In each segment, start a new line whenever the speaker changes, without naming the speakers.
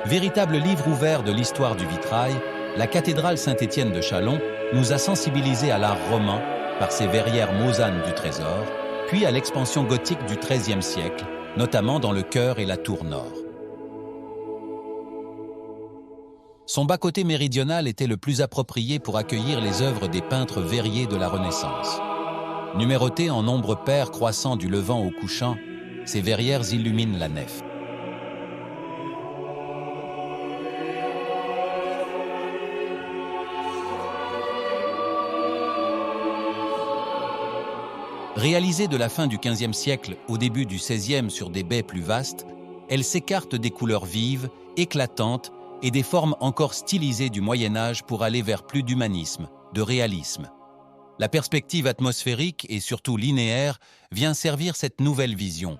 Véritable livre ouvert de l'histoire du vitrail, la cathédrale Saint-Étienne de Châlons nous a sensibilisés à l'art roman par ses verrières mausanes du trésor, puis à l'expansion gothique du XIIIe siècle, notamment dans le chœur et la tour nord. Son bas-côté méridional était le plus approprié pour accueillir les œuvres des peintres verriers de la Renaissance. Numérotées en nombre pair croissant du levant au couchant, ces verrières illuminent la nef. Réalisée de la fin du XVe siècle au début du XVIe sur des baies plus vastes, elle s'écarte des couleurs vives, éclatantes et des formes encore stylisées du Moyen-Âge pour aller vers plus d'humanisme, de réalisme. La perspective atmosphérique et surtout linéaire vient servir cette nouvelle vision.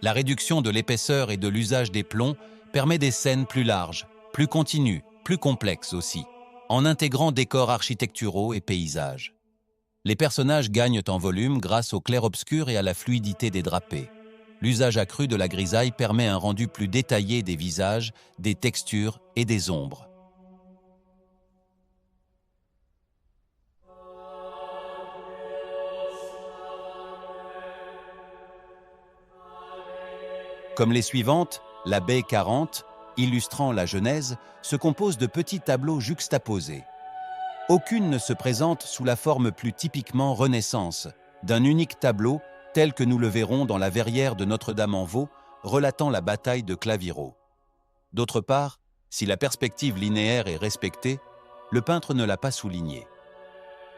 La réduction de l'épaisseur et de l'usage des plombs permet des scènes plus larges, plus continues, plus complexes aussi, en intégrant décors architecturaux et paysages. Les personnages gagnent en volume grâce au clair-obscur et à la fluidité des drapés. L'usage accru de la grisaille permet un rendu plus détaillé des visages, des textures et des ombres. Comme les suivantes, la baie 40, illustrant la Genèse, se compose de petits tableaux juxtaposés. Aucune ne se présente sous la forme plus typiquement Renaissance, d'un unique tableau tel que nous le verrons dans la verrière de Notre-Dame-en-Vaux, relatant la bataille de Claviro. D'autre part, si la perspective linéaire est respectée, le peintre ne l'a pas souligné.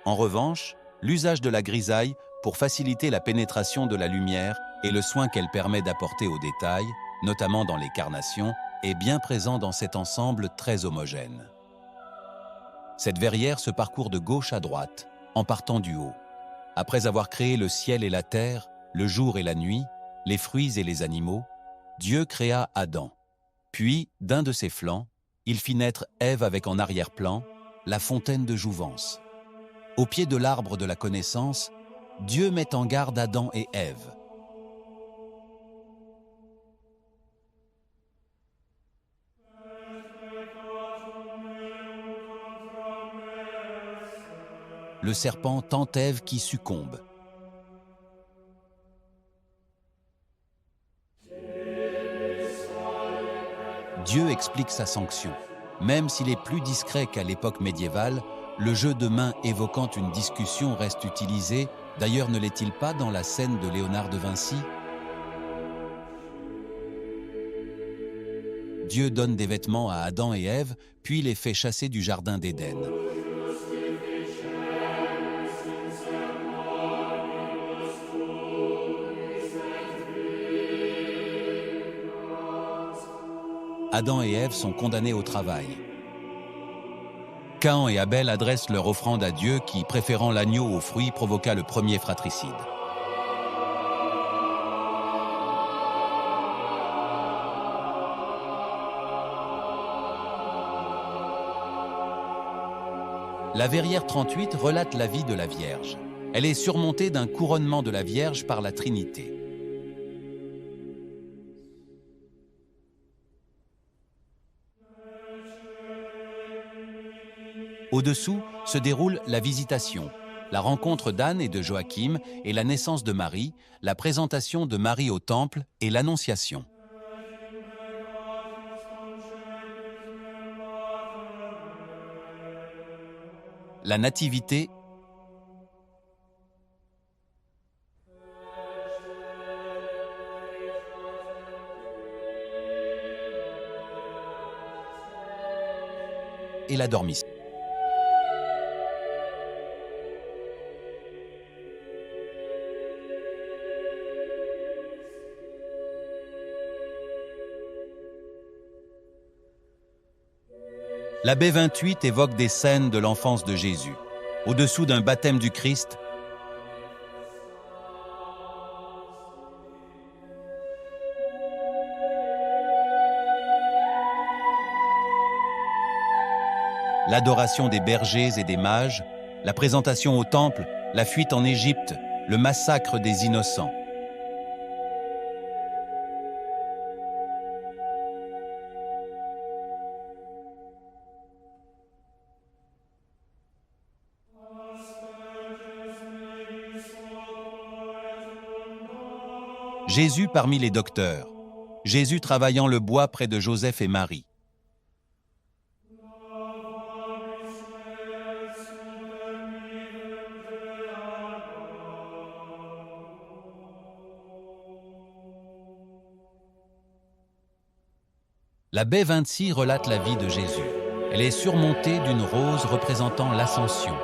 En revanche, l'usage de la grisaille pour faciliter la pénétration de la lumière et le soin qu'elle permet d'apporter aux détails, notamment dans les carnations, est bien présent dans cet ensemble très homogène. Cette verrière se parcourt de gauche à droite, en partant du haut. Après avoir créé le ciel et la terre, le jour et la nuit, les fruits et les animaux, Dieu créa Adam. Puis, d'un de ses flancs, il fit naître Ève avec en arrière-plan la fontaine de jouvence. Au pied de l'arbre de la connaissance, Dieu met en garde Adam et Ève. Le serpent tente Ève qui succombe. Dieu explique sa sanction. Même s'il est plus discret qu'à l'époque médiévale, le jeu de main évoquant une discussion reste utilisé. D'ailleurs, ne l'est-il pas dans la scène de Léonard de Vinci ? Dieu donne des vêtements à Adam et Ève, puis les fait chasser du jardin d'Éden. Adam et Ève sont condamnés au travail. Caïn et Abel adressent leur offrande à Dieu qui, préférant l'agneau aux fruits, provoqua le premier fratricide. La verrière 38 relate la vie de la Vierge. Elle est surmontée d'un couronnement de la Vierge par la Trinité. Au-dessous se déroule la Visitation, la rencontre d'Anne et de Joachim et la naissance de Marie, la présentation de Marie au Temple et l'Annonciation. La Nativité et la Dormition. La baie 28 évoque des scènes de l'enfance de Jésus. Au-dessous d'un baptême du Christ, l'adoration des bergers et des mages, la présentation au temple, la fuite en Égypte, le massacre des innocents. Jésus parmi les docteurs. Jésus travaillant le bois près de Joseph et Marie. La baie 26 relate la vie de Jésus. Elle est surmontée d'une rose représentant l'Ascension.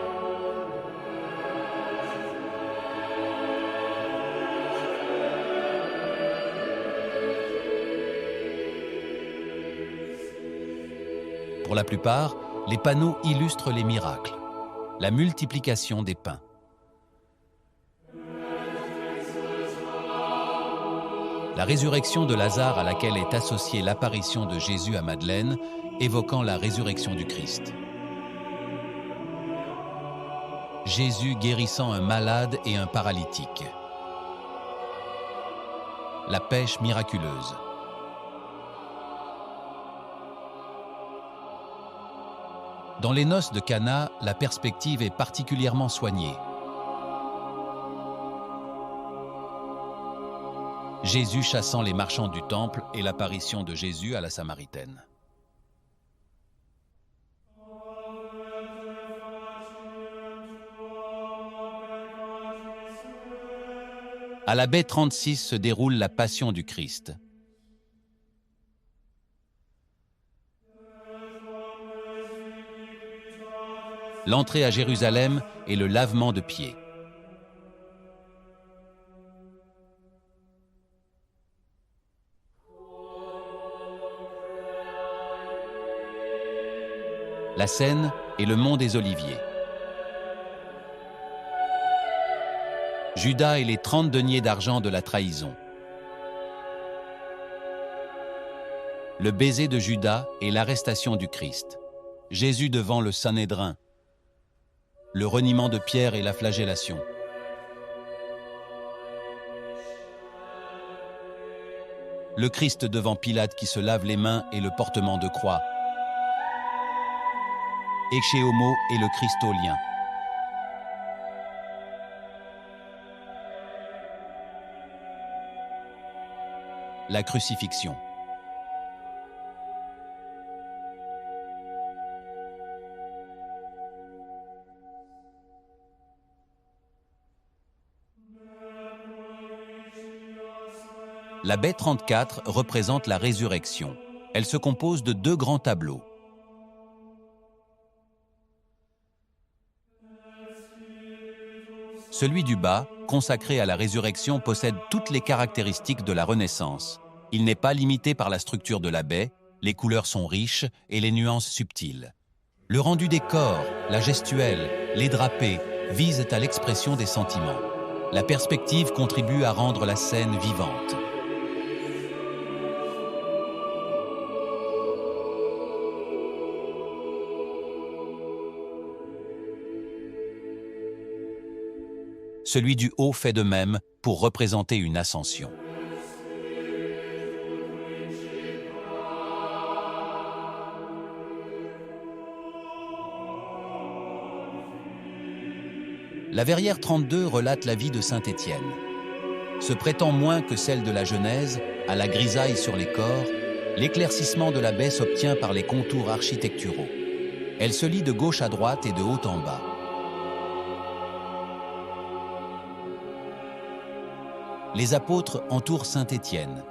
Pour la plupart, les panneaux illustrent les miracles, la multiplication des pains. La résurrection de Lazare à laquelle est associée l'apparition de Jésus à Madeleine, évoquant la résurrection du Christ. Jésus guérissant un malade et un paralytique. La pêche miraculeuse. Dans les noces de Cana, la perspective est particulièrement soignée. Jésus chassant les marchands du temple et l'apparition de Jésus à la Samaritaine. À la baie 36 se déroule la Passion du Christ. L'entrée à Jérusalem et le lavement de pieds. La Seine et le mont des Oliviers. Judas et les 30 deniers d'argent de la trahison. Le baiser de Judas et l'arrestation du Christ. Jésus devant le Sanhédrin. Le reniement de Pierre et la flagellation. Le Christ devant Pilate qui se lave les mains et le portement de croix. Ecce homo et le Christolien. La crucifixion. La baie 34 représente la résurrection. Elle se compose de 2 grands tableaux. Celui du bas, consacré à la résurrection, possède toutes les caractéristiques de la Renaissance. Il n'est pas limité par la structure de la baie, les couleurs sont riches et les nuances subtiles. Le rendu des corps, la gestuelle, les drapés visent à l'expression des sentiments. La perspective contribue à rendre la scène vivante. Celui du haut fait de même pour représenter une ascension. La Verrière 32 relate la vie de saint Étienne. Se prêtant moins que celle de la Genèse à la grisaille sur les corps, l'éclaircissement de la baie s'obtient par les contours architecturaux. Elle se lit de gauche à droite et de haut en bas. Les apôtres entourent saint Étienne.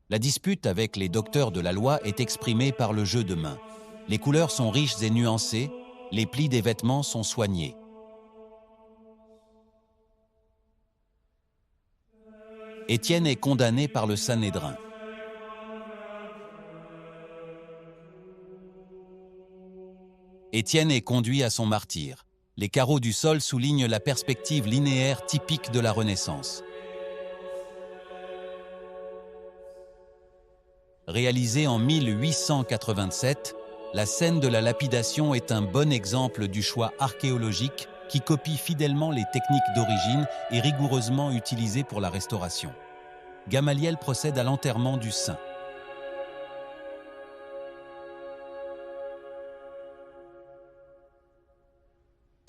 La dispute avec les docteurs de la loi est exprimée par le jeu de main. Les couleurs sont riches et nuancées, les plis des vêtements sont soignés. Étienne est condamné par le Sanhédrin. Étienne est conduit à son martyre. Les carreaux du sol soulignent la perspective linéaire typique de la Renaissance. Réalisée en 1887, la scène de la lapidation est un bon exemple du choix archéologique qui copie fidèlement les techniques d'origine et rigoureusement utilisées pour la restauration. Gamaliel procède à l'enterrement du saint.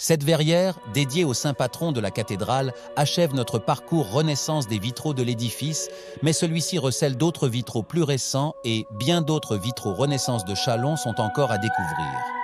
Cette verrière, dédiée au saint patron de la cathédrale, achève notre parcours renaissance des vitraux de l'édifice, mais celui-ci recèle d'autres vitraux plus récents et bien d'autres vitraux renaissance de Châlons sont encore à découvrir.